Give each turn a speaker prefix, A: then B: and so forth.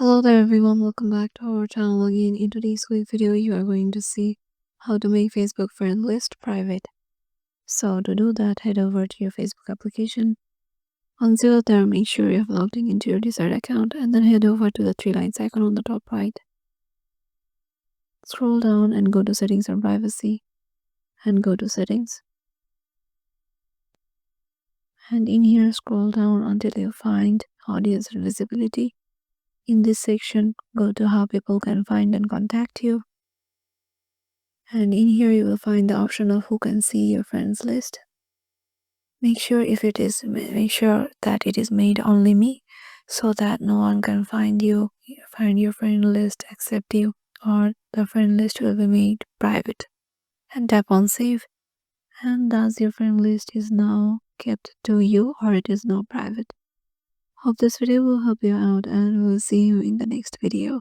A: Hello there everyone, welcome back to our channel again. In today's quick video, you are going to see how to make Facebook friend list private. So to do that, head over to your Facebook application. Once you're there, make sure you have logged in into your desired account and then head over to the three lines icon on the top right. Scroll down and go to settings or privacy and go to settings. And in here, scroll down until you find audience and visibility. In this section, go to how people can find and contact you. And in here you will find the option of who can see your friends list. Make sure that it is made only me, so that no one can find your friend list except you, or the friend list will be made private. And tap on save, and thus your friend list is now kept to you, or it is now private. Hope this video will help you out, and we'll see you in the next video.